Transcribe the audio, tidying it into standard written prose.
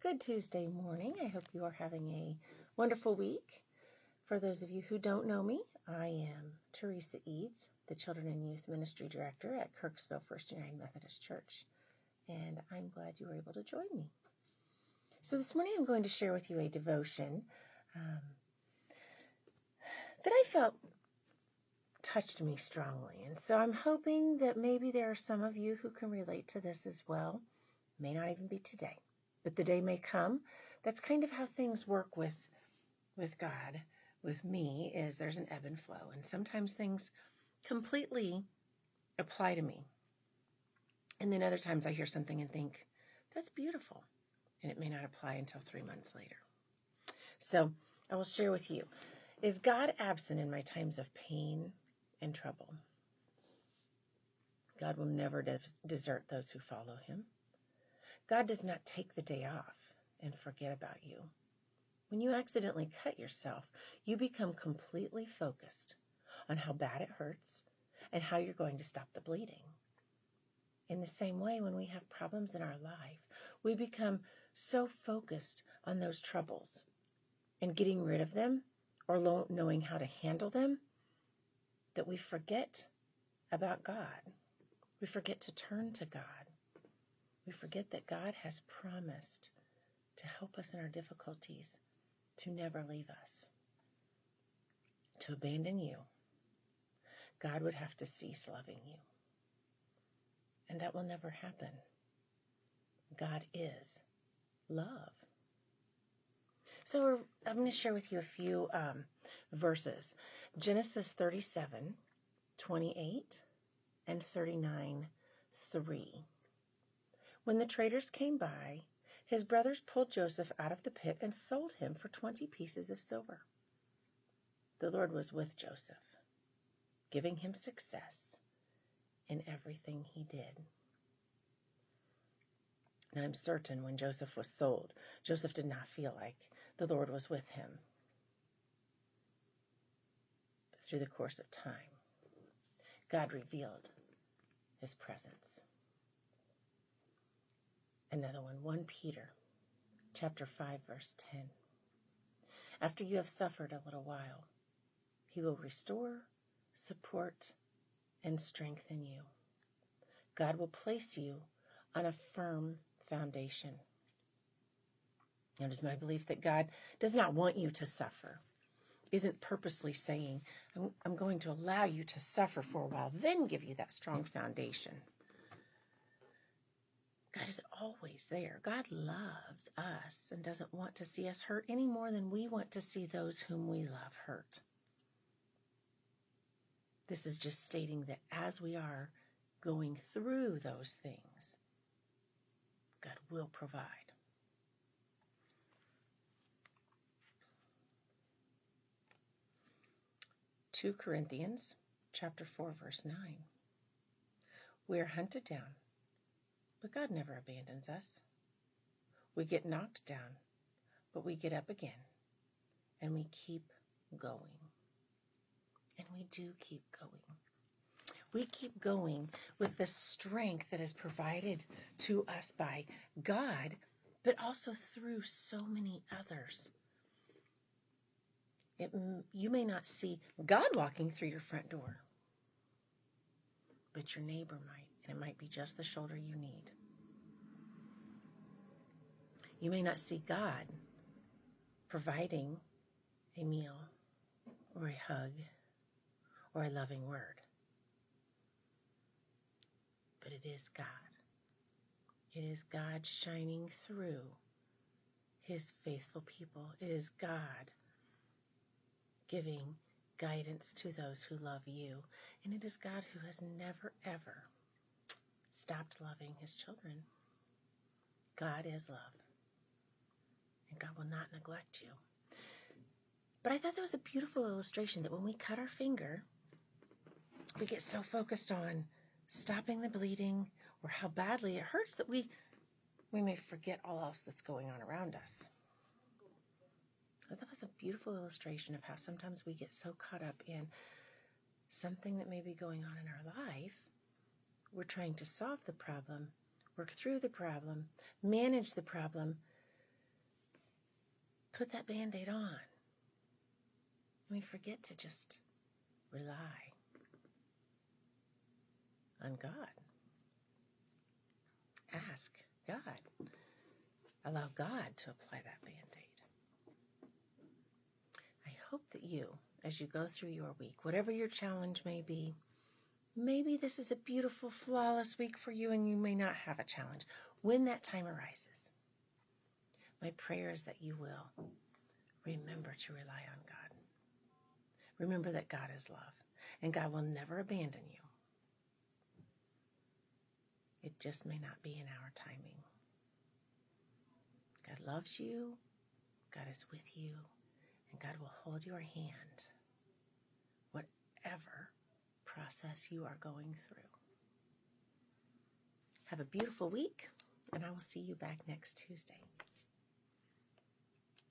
Good Tuesday morning. I hope you are having a wonderful week. For those of you who don't know me, I am Theresa, the Children and Youth Ministry Director at Kirksville First United Methodist Church, and I'm glad you were able to join me. So this morning I'm going to share with you a devotion that I felt touched me strongly, and so I'm hoping that maybe there are some of you who can relate to this as well. May not even be today, but the day may come. That's kind of how things work with God. With me is there's an ebb and flow, and sometimes things completely apply to me, and then other times I hear something and think, that's beautiful, and it may not apply until 3 months later. So I will share with you, is God absent in my times of pain and trouble? God will never desert those who follow him. God does not take the day off and forget about you. When you accidentally cut yourself, you become completely focused on how bad it hurts and how you're going to stop the bleeding. In the same way, when we have problems in our life, we become so focused on those troubles and getting rid of them or knowing how to handle them that we forget about God. We forget to turn to God. We forget that God has promised to help us in our difficulties, to never leave us, to abandon you. God would have to cease loving you. And that will never happen. God is love. So I'm going to share with you a few verses. Genesis 37:28 and 39:3. When the traders came by, his brothers pulled Joseph out of the pit and sold him for 20 pieces of silver. The Lord was with Joseph, giving him success in everything he did. And I'm certain when Joseph was sold, Joseph did not feel like the Lord was with him. But through the course of time, God revealed his presence. Another one, 1 Peter chapter 5, verse 10. After you have suffered a little while, he will restore, support, and strengthen you. God will place you on a firm foundation. It is my belief that God does not want you to suffer, isn't purposely saying, I'm going to allow you to suffer for a while, then give you that strong foundation. God is always there. God loves us and doesn't want to see us hurt any more than we want to see those whom we love hurt. This is just stating that as we are going through those things, God will provide. Two Corinthians chapter 4, verse 9. We are hunted down, but God never abandons us. We get knocked down, but we get up again, and we keep going. And we do keep going. We keep going with the strength that is provided to us by God, but also through so many others. You may not see God walking through your front door, but your neighbor might, and it might be just the shoulder you need. You may not see God providing a meal or a hug or a loving word, but it is God. It is God shining through his faithful people. It is God giving guidance to those who love you. And it is God who has never, ever stopped loving his children. God is love. And God will not neglect you. But I thought that was a beautiful illustration that when we cut our finger, we get so focused on stopping the bleeding or how badly it hurts that we may forget all else that's going on around us. That was a beautiful illustration of how sometimes we get so caught up in something that may be going on in our life. We're trying to solve the problem, work through the problem, manage the problem, put that Band-Aid on. And we forget to just rely on God. Ask God. Allow God to apply that Band-Aid. I hope that you, as you go through your week, whatever your challenge may be, maybe this is a beautiful, flawless week for you and you may not have a challenge. When that time arises, my prayer is that you will remember to rely on God. Remember that God is love and God will never abandon you. It just may not be in our timing. God loves you, God is with you, and God will hold your hand, whatever process you are going through. Have a beautiful week, and I will see you back next Tuesday.